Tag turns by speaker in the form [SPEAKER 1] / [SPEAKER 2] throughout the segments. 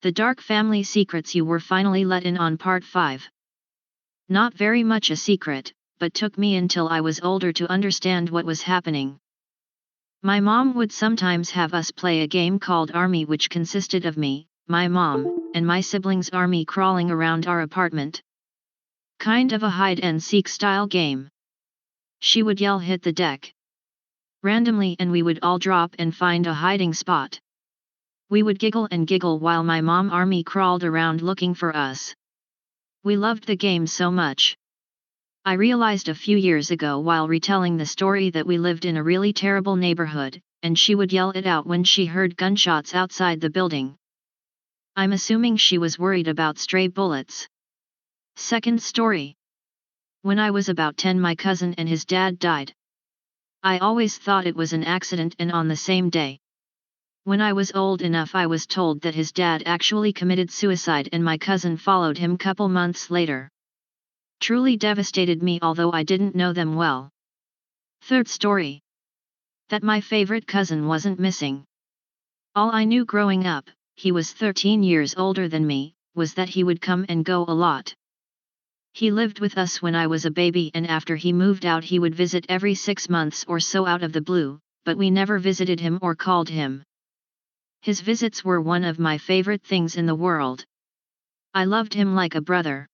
[SPEAKER 1] The Dark Family Secrets. You were finally let in on part 5. Not very much a secret, but took me until I was older to understand what was happening. My mom would sometimes have us play a game called Army, which consisted of me, my mom, and my siblings' army crawling around our apartment. Kind of a hide-and-seek style game. She would yell, "Hit the deck!" randomly, and we would all drop and find a hiding spot. We would giggle and giggle while my mom army crawled around looking for us. We loved the game so much. I realized a few years ago while retelling the story that we lived in a really terrible neighborhood, and she would yell it out when she heard gunshots outside the building. I'm assuming she was worried about stray bullets. Second story. When I was about 10, my cousin and his dad died. I always thought it was an accident and on the same day. When I was old enough, I was told that his dad actually committed suicide and my cousin followed him couple months later. Truly devastated me, although I didn't know them well. Third story. That my favorite cousin wasn't missing. All I knew growing up, he was 13 years older than me, was that he would come and go a lot. He lived with us when I was a baby, and after he moved out he would visit every 6 months or so out of the blue, but we never visited him or called him. His visits were one of my favorite things in the world. I loved him like a brother.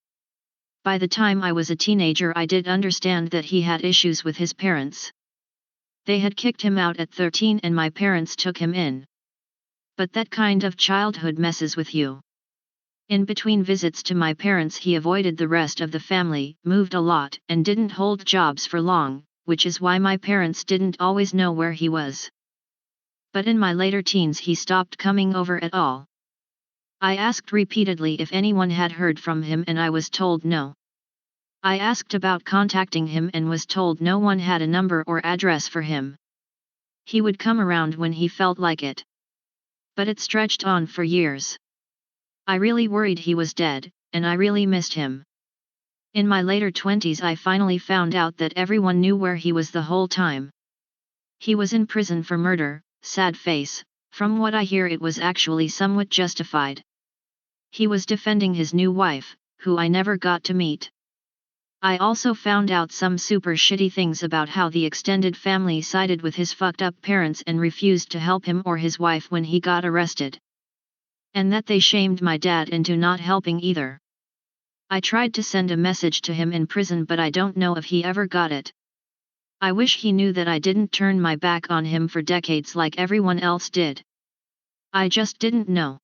[SPEAKER 1] By the time I was a teenager, I did understand that he had issues with his parents. They had kicked him out at 13 and my parents took him in. But that kind of childhood messes with you. In between visits to my parents, he avoided the rest of the family, moved a lot, and didn't hold jobs for long, which is why my parents didn't always know where he was. But in my later teens he stopped coming over at all. I asked repeatedly if anyone had heard from him and I was told no. I asked about contacting him and was told no one had a number or address for him. He would come around when he felt like it. But it stretched on for years. I really worried he was dead, and I really missed him. In my later 20s I finally found out that everyone knew where he was the whole time. He was in prison for murder. Sad face. From what I hear, it was actually somewhat justified. He was defending his new wife, who I never got to meet. I also found out some super shitty things about how the extended family sided with his fucked up parents and refused to help him or his wife when he got arrested. And that they shamed my dad into not helping either. I tried to send a message to him in prison, but I don't know if he ever got it. I wish he knew that I didn't turn my back on him for decades like everyone else did. I just didn't know.